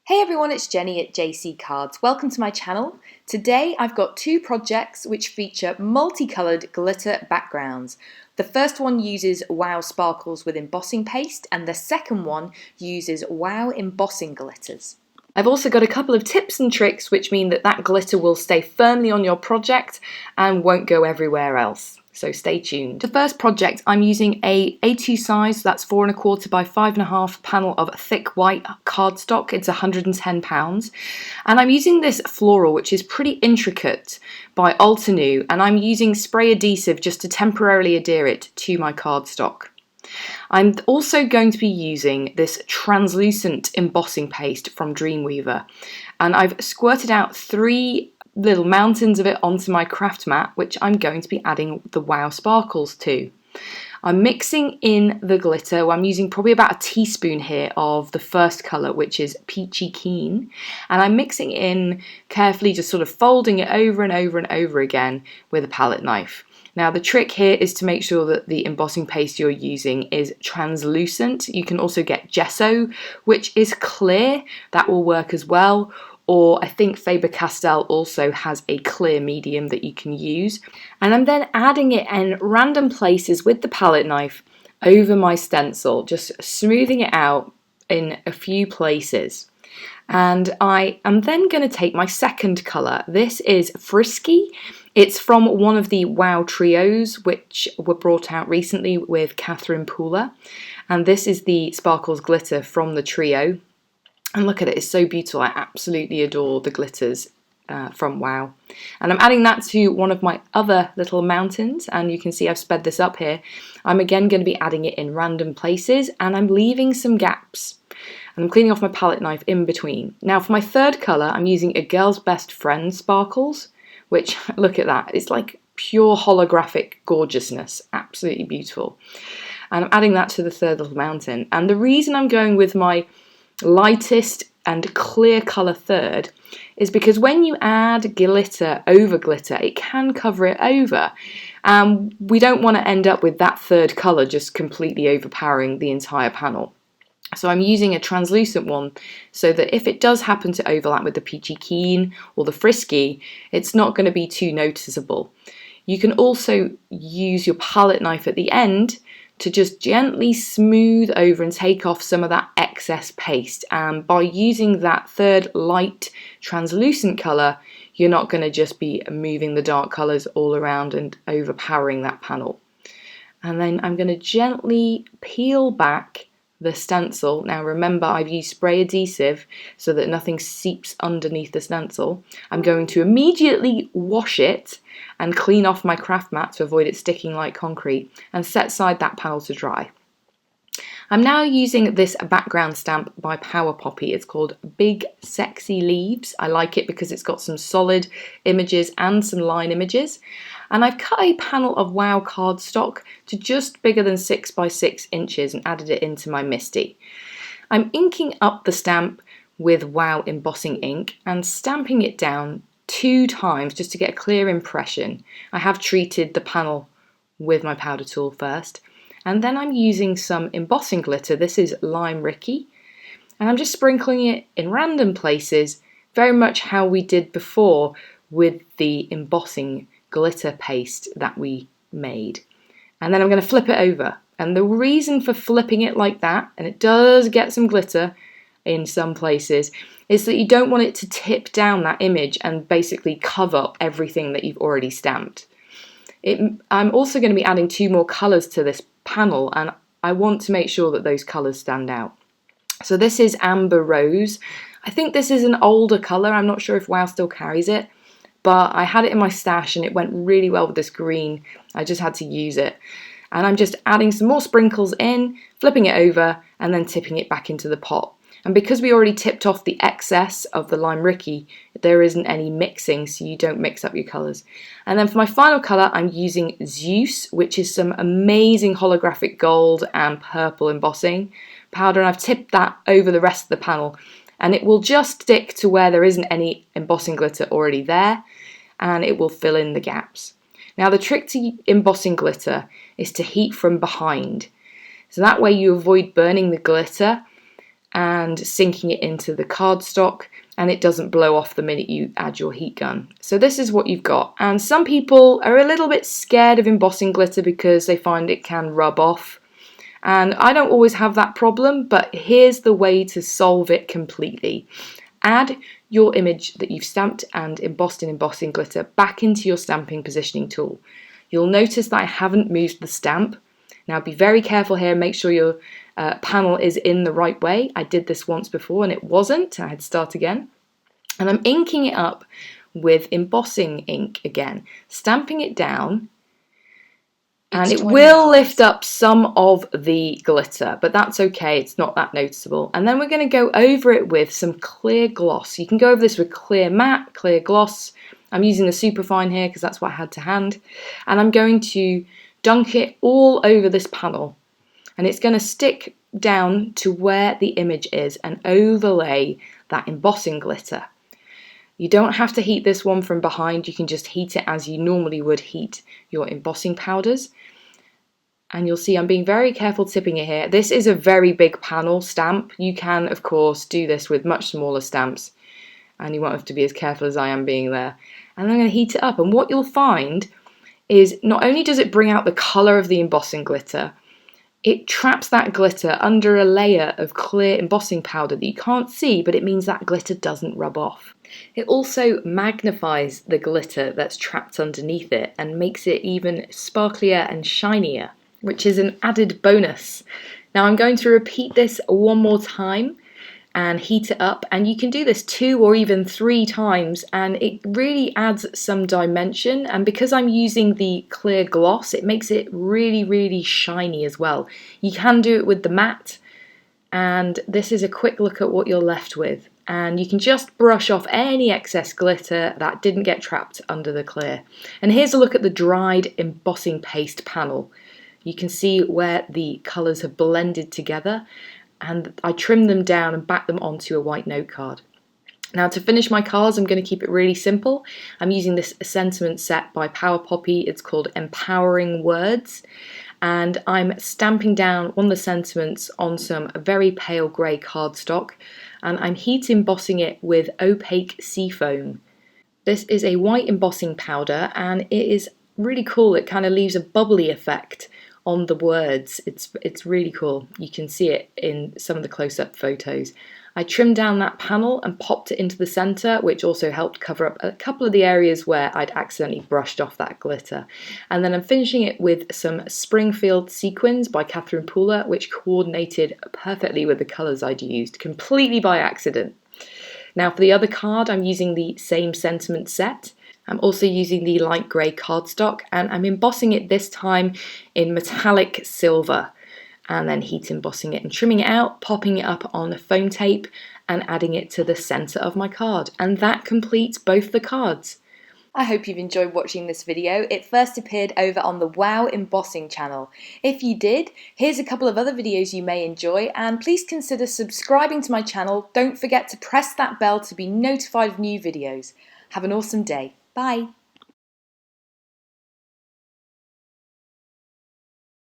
Hey everyone, it's Jenny at JC Cards. Welcome to my channel. Today I've got two projects which feature multicoloured glitter backgrounds. The first one uses Wow Sparkles with embossing paste and the second one uses Wow Embossing Glitters. I've also got a couple of tips and tricks which mean that glitter will stay firmly on your project and won't go everywhere else. So stay tuned. The first project, I'm using a A2 size, that's 4 1/4 by 5 1/2 panel of thick white cardstock. It's £110. And I'm using this floral, which is pretty intricate, by Altenew, and I'm using spray adhesive just to temporarily adhere it to my cardstock. I'm also going to be using this translucent embossing paste from Dreamweaver, and I've squirted out 3 little mountains of it onto my craft mat, which I'm going to be adding the Wow Sparkles to. I'm mixing in the glitter. I'm using probably about a teaspoon here of the first colour, which is Peachy Keen, and I'm mixing in carefully, just sort of folding it over and over and over again with a palette knife. Now the trick here is to make sure that the embossing paste you're using is translucent. You can also get gesso, which is clear, that will work as well. Or I think Faber-Castell also has a clear medium that you can use. And I'm then adding it in random places with the palette knife over my stencil, just smoothing it out in a few places. And I am then going to take my second colour. This is Frisky. It's from one of the Wow trios which were brought out recently with Catherine Pooler. And this is the Sparkles glitter from the trio. And look at it, it's so beautiful. I absolutely adore the glitters from Wow. And I'm adding that to one of my other little mountains, and you can see I've sped this up here. I'm again going to be adding it in random places, and I'm leaving some gaps. And I'm cleaning off my palette knife in between. Now for my third colour, I'm using a Girl's Best Friend Sparkles, which, look at that, it's like pure holographic gorgeousness, absolutely beautiful. And I'm adding that to the third little mountain. And the reason I'm going with my lightest and clear colour third is because when you add glitter over glitter, it can cover it over. We don't want to end up with that third colour just completely overpowering the entire panel. So I'm using a translucent one so that if it does happen to overlap with the Peachy Keen or the Frisky, it's not going to be too noticeable. You can also use your palette knife at the end to just gently smooth over and take off some of that excess paste. And by using that third light translucent colour, you're not going to just be moving the dark colours all around and overpowering that panel. And then I'm going to gently peel back the stencil. Now remember, I've used spray adhesive so that nothing seeps underneath the stencil. I'm going to immediately wash it and clean off my craft mat to avoid it sticking like concrete, and set aside that panel to dry. I'm now using this background stamp by Power Poppy. It's called Big Sexy Leaves. I like it because it's got some solid images and some line images. And I've cut a panel of Wow cardstock to just bigger than 6 by 6 inches and added it into my MISTI. I'm inking up the stamp with Wow embossing ink and stamping it down 2 times just to get a clear impression. I have treated the panel with my powder tool first. And then I'm using some embossing glitter. This is Lime Ricky. And I'm just sprinkling it in random places, very much how we did before with the embossing glitter paste that we made. And then I'm going to flip it over. And the reason for flipping it like that, and it does get some glitter in some places, is that you don't want it to tip down that image and basically cover up everything that you've already stamped. I'm also going to be adding 2 more colours to this panel, and I want to make sure that those colours stand out. So this is Amber Rose. I think this is an older colour. I'm not sure if Wow still carries it, but I had it in my stash and it went really well with this green. I just had to use it. And I'm just adding some more sprinkles in, flipping it over, and then tipping it back into the pot. And because we already tipped off the excess of the Lime Ricky, there isn't any mixing, so you don't mix up your colours. And then for my final colour, I'm using Zeus, which is some amazing holographic gold and purple embossing powder, and I've tipped that over the rest of the panel. And it will just stick to where there isn't any embossing glitter already there, and it will fill in the gaps. Now the trick to embossing glitter is to heat from behind. So that way you avoid burning the glitter, and sinking it into the cardstock, and it doesn't blow off the minute you add your heat gun. So this is what you've got. And some people are a little bit scared of embossing glitter because they find it can rub off. And I don't always have that problem, but here's the way to solve it completely. Add your image that you've stamped and embossed in embossing glitter back into your stamping positioning tool. You'll notice that I haven't moved the stamp. Now be very careful here, make sure your panel is in the right way. I did this once before and it wasn't. I had to start again. And I'm inking it up with embossing ink again, stamping it down, and it will lift up some of the glitter, but that's okay, it's not that noticeable. And then we're going to go over it with some clear gloss. You can go over this with clear matte, clear gloss. I'm using the Superfine here because that's what I had to hand. And I'm going to dunk it all over this panel. And it's going to stick down to where the image is and overlay that embossing glitter. You don't have to heat this one from behind, you can just heat it as you normally would heat your embossing powders. And you'll see I'm being very careful tipping it here. This is a very big panel stamp. You can, of course, do this with much smaller stamps, and you won't have to be as careful as I am being there. And I'm going to heat it up, and what you'll find is not only does it bring out the colour of the embossing glitter, it traps that glitter under a layer of clear embossing powder that you can't see, but it means that glitter doesn't rub off. It also magnifies the glitter that's trapped underneath it and makes it even sparklier and shinier, which is an added bonus. Now I'm going to repeat this one more time and heat it up, and you can do this 2 or even 3 times and it really adds some dimension, and because I'm using the clear gloss it makes it really shiny as well. You can do it with the matte, and this is a quick look at what you're left with, and you can just brush off any excess glitter that didn't get trapped under the clear. And here's a look at the dried embossing paste panel. You can see where the colours have blended together, and I trimmed them down and backed them onto a white note card. Now to finish my cards, I'm going to keep it really simple. I'm using this sentiment set by Power Poppy. It's called Empowering Words, and I'm stamping down one of the sentiments on some very pale grey cardstock, and I'm heat embossing it with opaque Seafoam. This is a white embossing powder, and it is really cool. It kind of leaves a bubbly effect on the words. It's really cool. You can see it in some of the close-up photos. I trimmed down that panel and popped it into the center, which also helped cover up a couple of the areas where I'd accidentally brushed off that glitter. And then I'm finishing it with some Springfield Sequins by Catherine Pooler, which coordinated perfectly with the colors I'd used, completely by accident. Now for the other card, I'm using the same sentiment set. I'm also using the light grey cardstock, and I'm embossing it this time in metallic silver, and then heat embossing it and trimming it out, popping it up on a foam tape and adding it to the centre of my card. And that completes both the cards. I hope you've enjoyed watching this video. It first appeared over on the Wow Embossing channel. If you did, here's a couple of other videos you may enjoy, and please consider subscribing to my channel. Don't forget to press that bell to be notified of new videos. Have an awesome day. Bye.